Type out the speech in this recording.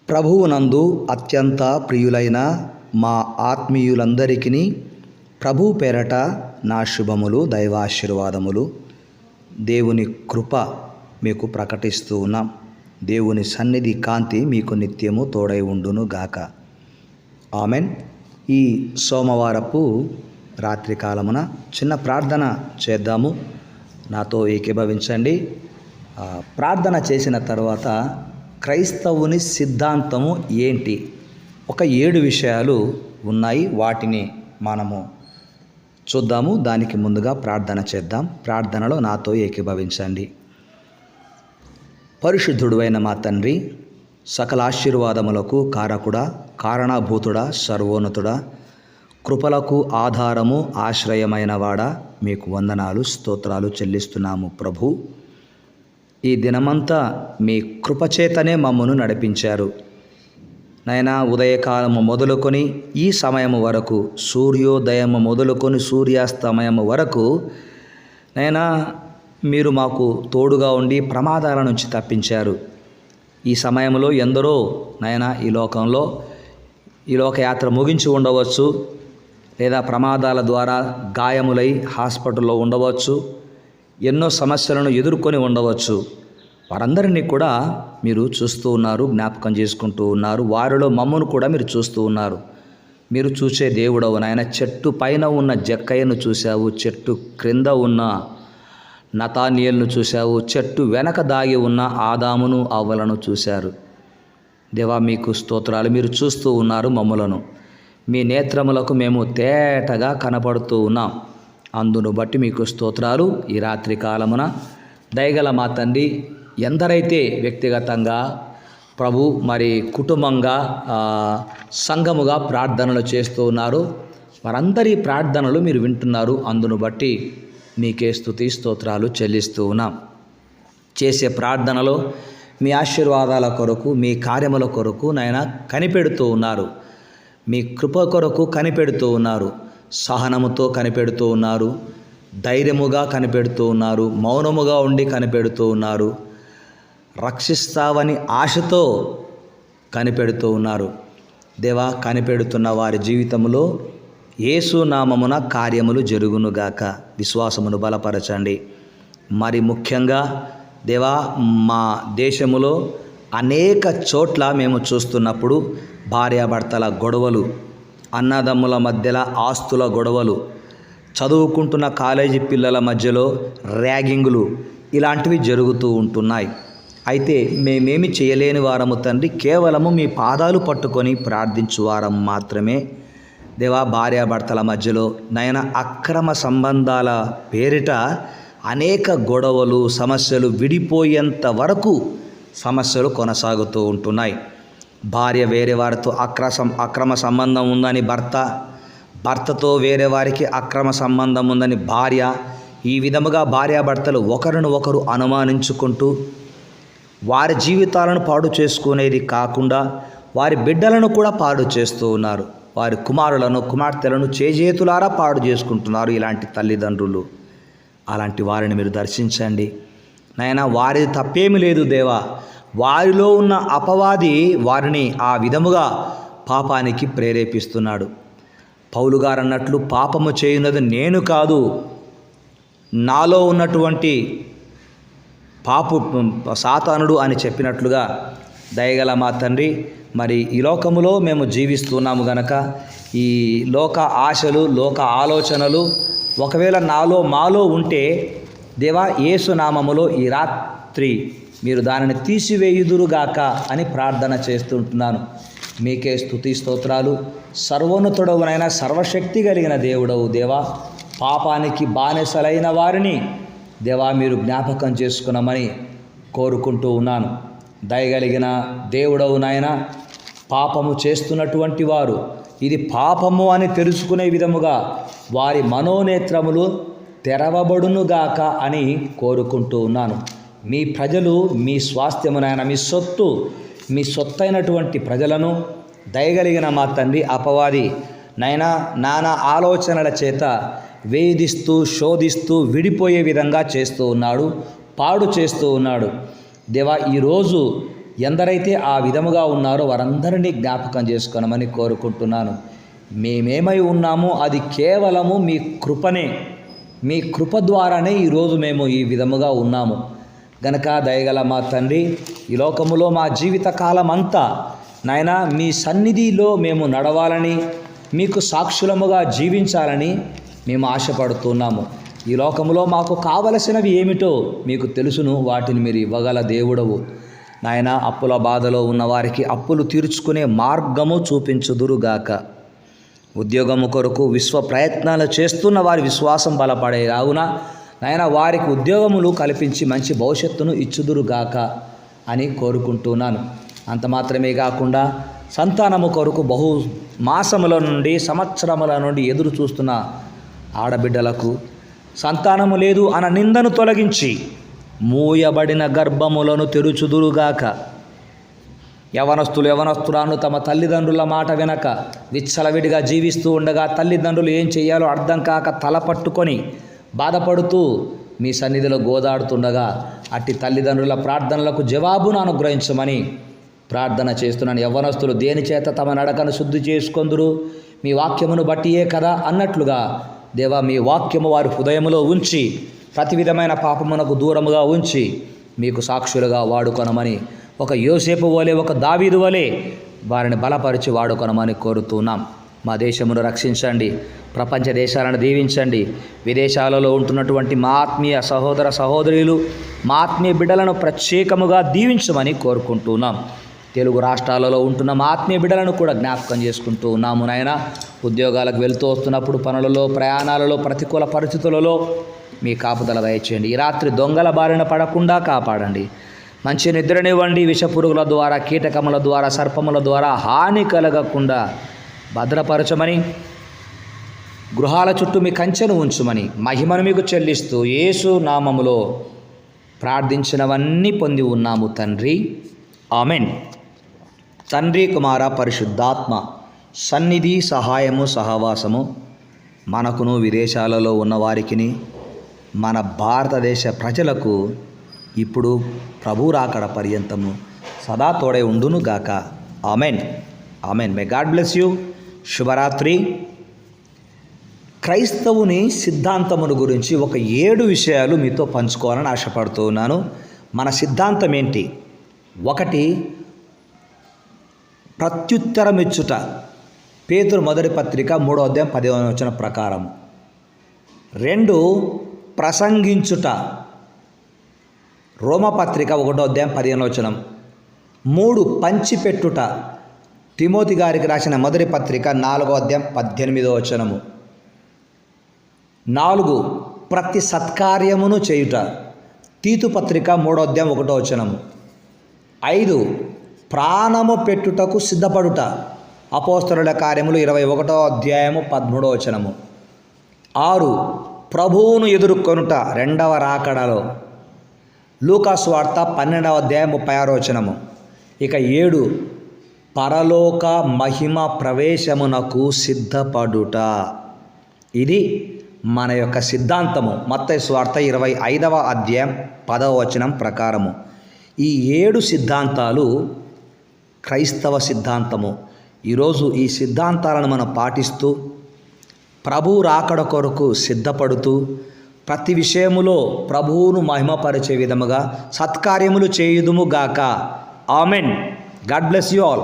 ప్రభువునందు అత్యంత ప్రియులైన మా ఆత్మీయులందరికీ ప్రభు పేరట నా శుభములు, దైవాశీర్వాదములు. దేవుని కృప మీకు ప్రకటిస్తూ ఉన్నాం. దేవుని సన్నిధి కాంతి మీకు నిత్యము తోడై ఉండును గాక. ఆమెన్. ఈ సోమవారపు రాత్రికాలమున చిన్న ప్రార్థన చేద్దాము. నాతో ఏకీభవించండి. ప్రార్థన చేసిన తర్వాత క్రైస్తవుని సిద్ధాంతము ఏంటి? ఒక 7 విషయాలు ఉన్నాయి. వాటిని మనము చూద్దాము. దానికి ముందుగా ప్రార్థన చేద్దాం. ప్రార్థనలో నాతో ఏకీభవించండి. పరిశుద్ధుడైన మా తండ్రి, సకల ఆశీర్వాదములకు కారకుడా, కారణభూతుడా, సర్వోన్నతుడా, కృపలకు ఆధారము, ఆశ్రయమైన వాడా, మీకు వందనాలు, స్తోత్రాలు చెల్లిస్తున్నాము ప్రభు. ఈ దినమంతా మీ కృపచేతనే మమ్మను నడిపించారు నాయనా. ఉదయకాలము మొదలుకొని ఈ సమయము వరకు, సూర్యోదయము మొదలుకొని సూర్యాస్తమయము వరకు నాయనా మీరు మాకు తోడుగా ఉండి ప్రమాదాల నుంచి తప్పించారు. ఈ సమయంలో ఎందరో నాయనా ఈ లోకయాత్ర ముగించి ఉండవచ్చు, లేదా ప్రమాదాల ద్వారా గాయములై హాస్పిటల్లో ఉండవచ్చు, ఎన్నో సమస్యలను ఎదుర్కొని ఉండవచ్చు. వారందరినీ కూడా మీరు చూస్తూ ఉన్నారు, జ్ఞాపకం చేసుకుంటూ ఉన్నారు. వారిలో మమ్మను కూడా మీరు చూస్తూ ఉన్నారు. మీరు చూసే దేవుడవు నాయన. చెట్టు పైన ఉన్న జక్కయ్యను చూశావు, చెట్టు క్రింద ఉన్న నతానియేలును చూశావు, చెట్టు వెనక దాగి ఉన్న ఆదామును అవ్వలను చూశారు. దేవా మీకు స్తోత్రాలు. మీరు చూస్తూ ఉన్నారు మమ్మలను. మీ నేత్రములకు మేము తేటగా కనపడుతూ ఉన్నాం. అందును బట్టి మీకు స్తోత్రాలు. ఈ రాత్రి కాలమున దయగల మా తండ్రి, ఎందరైతే వ్యక్తిగతంగా ప్రభు మరి కుటుంబంగా సంఘముగా ప్రార్థనలు చేస్తూ ఉన్నారు, వారందరి ప్రార్థనలు మీరు వింటున్నారు. అందును బట్టి మీకే స్తుతి స్తోత్రాలు చెల్లిస్తూ ఉన్నాం. చేసే ప్రార్థనలో మీ ఆశీర్వాదాల కొరకు, మీ కార్యముల కొరకు నాయన కనిపెడుతూ ఉన్నారు. మీ కృప కొరకు కనిపెడుతూ ఉన్నారు. సహనముతో కనిపెడుతూ ఉన్నారు, ధైర్యముగా కనిపెడుతూ ఉన్నారు, మౌనముగా ఉండి కనిపెడుతూ ఉన్నారు, రక్షిస్తావని ఆశతో కనిపెడుతూ ఉన్నారు. దేవా, కనిపెడుతున్న వారి జీవితంలో యేసు నామమున కార్యములు జరుగునుగాక. విశ్వాసమును బలపరచండి. మరి ముఖ్యంగా దేవా, మా దేశములో అనేక చోట్ల మేము చూస్తున్నప్పుడు భార్యాభర్తల గొడవలు, అన్నదమ్ముల మధ్యలో ఆస్తుల గొడవలు, చదువుకుంటున్న కాలేజీ పిల్లల మధ్యలో ర్యాగింగులు, ఇలాంటివి జరుగుతూ ఉంటున్నాయి. అయితే మేమేమి చేయలేని వారము తండ్రి, కేవలము మీ పాదాలు పట్టుకొని ప్రార్థించు వారం మాత్రమే. దేవా, భార్యాభర్తల మధ్యలో నయన అక్రమ సంబంధాల పేరిట అనేక గొడవలు, సమస్యలు, విడిపోయేంత వరకు సమస్యలు కొనసాగుతూ ఉంటున్నాయి. భార్య వేరే వారితో అక్రమ సంబంధం ఉందని భర్తతో వేరే వారికి అక్రమ సంబంధం ఉందని భార్య, ఈ విధముగా భార్యాభర్తలు ఒకరిని ఒకరు అనుమానించుకుంటూ వారి జీవితాలను పాడు చేసుకునేది కాకుండా వారి బిడ్డలను కూడా పాడు చేస్తూ ఉన్నారు. వారి కుమారులను, కుమార్తెలను చేజేతులారా పాడు చేసుకుంటున్నారు ఇలాంటి తల్లిదండ్రులు. అలాంటి వారిని మీరు దర్శించండి నాయనా. వారిది తప్పేమి లేదు దేవా. వారిలో ఉన్న అపవాది వారిని ఆ విధముగా పాపానికి ప్రేరేపిస్తున్నాడు. పౌలు గారు అన్నట్లు, పాపము చేయున్నది నేను కాదు, నాలో ఉన్నటువంటి సాతానుడు అని చెప్పినట్లుగా దయగల మా తండ్రి, మరి ఈ లోకములో మేము జీవిస్తున్నాము గనక ఈ లోక ఆశలు, లోక ఆలోచనలు ఒకవేళ మాలో ఉంటే దేవా, యేసు నామములో ఈ రాత్రి మీరు దానిని తీసివేయుదురుగాక అని ప్రార్థన చేస్తుంటున్నాను. మీకే స్తుతి స్తోత్రాలు. సర్వోన్నతుడవునైనా సర్వశక్తి కలిగిన దేవుడవు దేవా, పాపానికి బానిసలైన వారిని దేవా మీరు జ్ఞాపకం చేసుకున్నామని కోరుకుంటూ ఉన్నాను. దయగలిగిన దేవుడవు నాయన, పాపము చేస్తున్నటువంటి వారు ఇది పాపము అని తెలుసుకునే విధముగా వారి మనోనేత్రములు తెరవబడునుగాక అని కోరుకుంటూ ఉన్నాను. మీ ప్రజలు మీ స్వాస్థ్యమునైనా మీ సొత్తైనటువంటి ప్రజలను దయగలిగిన మా తండ్రి అపవాది నైనా నానా ఆలోచనల చేత వేధిస్తూ, శోధిస్తూ, విడిపోయే విధంగా చేస్తూ ఉన్నాడు, పాడు చేస్తూ ఉన్నాడు. దేవా, ఈరోజు ఎందరైతే ఆ విధముగా ఉన్నారో వారందరినీ జ్ఞాపకం చేసుకోనమని కోరుకుంటున్నాను. మేమేమై ఉన్నామో అది కేవలము మీ కృపనే, మీ కృప ద్వారానే ఈరోజు మేము ఈ విధముగా ఉన్నాము గనక దయగల మా తండ్రి, ఈ లోకములో మా జీవిత కాలం అంతా నాయనా మీ సన్నిధిలో మేము నడవాలని, మీకు సాక్షులముగా జీవించాలని మేము ఆశపడుతున్నాము. ఈ లోకములో మాకు కావలసినవి ఏమిటో మీకు తెలుసును, వాటిని మీరు ఇవ్వగల దేవుడవు నాయన. అప్పుల బాధలో ఉన్నవారికి అప్పులు తీర్చుకునే మార్గము చూపించుదురుగాక. ఉద్యోగము కొరకు విశ్వ ప్రయత్నాలు చేస్తున్న వారి విశ్వాసం బలపడే రావున నాయన వారికి ఉద్యోగములు కల్పించి మంచి భవిష్యత్తును ఇచ్చుదురుగాక అని కోరుకుంటున్నాను. అంత మాత్రమే కాకుండా సంతానము కొరకు బహు మాసముల నుండి సంవత్సరముల నుండి ఎదురు చూస్తున్న ఆడబిడ్డలకు సంతానము లేదు అన్న నిందను తొలగించి మూయబడిన గర్భములను తెరుచుదురుగాక. యవనస్తురాను తమ తల్లిదండ్రుల మాట వినక విచ్చలవిడిగా జీవిస్తూ ఉండగా తల్లిదండ్రులు ఏం చేయాలో అర్థం కాక తల పట్టుకొని బాధపడుతూ మీ సన్నిధిలో గోదాడుతుండగా అట్టి తల్లిదండ్రుల ప్రార్థనలకు జవాబును అనుగ్రహించమని ప్రార్థన చేస్తున్నాను. యవ్వనస్తులు దేని చేత తమ నడకను శుద్ధి చేసుకొందురు, మీ వాక్యమును బట్టియే కదా అన్నట్లుగా దేవా మీ వాక్యము వారి హృదయములో ఉంచి ప్రతి విధమైన పాపమునకు దూరముగా ఉంచి మీకు సాక్షులుగా వాడుకొనమని, ఒక యోసేపు వలె ఒక దావీదు వలె వారిని బలపరిచి వాడుకొనమని కోరుతున్నాం. మా దేశమును రక్షించండి, ప్రపంచ దేశాలను దీవించండి. విదేశాలలో ఉంటున్నటువంటి మా ఆత్మీయ సహోదర సహోదరులు, మా ఆత్మీయ బిడ్డలను ప్రత్యేకముగా దీవించమని కోరుకుంటున్నాం. తెలుగు రాష్ట్రాలలో ఉంటున్న మా ఆత్మీయ బిడ్డలను కూడా జ్ఞాపకం చేసుకుంటూ ఉన్నాము నాయన. ఉద్యోగాలకు వెళ్తూ వస్తున్నప్పుడు పనులలో, ప్రయాణాలలో, ప్రతికూల పరిస్థితులలో మీ కాపుదల దయచేయండి. ఈ రాత్రి దొంగల బారిన పడకుండా కాపాడండి. మంచి నిద్రనివ్వండి. విషపురుగుల ద్వారా, కీటకముల ద్వారా, సర్పముల ద్వారా హాని కలగకుండా భద్రపరచమని, గృహాల చుట్టూ మీ కంచెను ఉంచుమని మహిమను మీకు చెల్లిస్తూ యేసు నామములో ప్రార్థించినవన్నీ పొంది ఉన్నాము తండ్రి. ఆమెన్. తండ్రి, కుమార, పరిశుద్ధాత్మ సన్నిధి, సహాయము, సహవాసము మనకును విదేశాలలో ఉన్నవారికిని మన భారతదేశ ప్రజలకు ఇప్పుడు ప్రభు రాకడ పర్యంతము సదా తోడే ఉండును గాక. Amen. Amen. May God bless you. శుభరాత్రి. క్రైస్తవుని సిద్ధాంతమును గురించి ఒక 7 విషయాలు మీతో పంచుకోవాలని ఆశపడుతూ ఉన్నాను. మన సిద్ధాంతం ఏంటి? 1, ప్రత్యుత్తరమిచ్చుట. పేతురు మొదటి పత్రిక 3వ అధ్యాయం 10వ వచనం ప్రకారం. 2, ప్రసంగించుట. రోమపత్రిక 1వ అధ్యాయం 15వ వచనం. 3, పంచిపెట్టుట. తిమోతి గారికి రాసిన మొదటి పత్రిక 4వ అధ్యాయం 18వ వచనము. 4, ప్రతి సత్కార్యమును చేయుట. తీతు పత్రిక 3వ అధ్యాయం 1వ వచనము. 5, ప్రాణము పెట్టుటకు సిద్ధపడుట. అపోస్తలుల కార్యములు 21వ అధ్యాయము 13వ వచనము. 6, ప్రభువును ఎదుర్కొనుట 2వ రాకడలో. లూకాసు వార్త 12వ అధ్యాయం 36వ వచనము. ఇక 7, పరలోక మహిమ ప్రవేశమునకు సిద్ధపడుట. ఇది మన యొక్క సిద్ధాంతము. మత్తయి సువార్త 25వ అధ్యాయం 10వ వచనం ప్రకారము. ఈ 7 సిద్ధాంతాలు క్రైస్తవ సిద్ధాంతము. ఈరోజు ఈ సిద్ధాంతాలను మనం పాటిస్తూ ప్రభు రాకడ కొరకు సిద్ధపడుతూ ప్రతి విషయములో ప్రభువును మహిమపరిచే విధముగా సత్కార్యములు చేయుదుము గాక. Amen. God bless you all.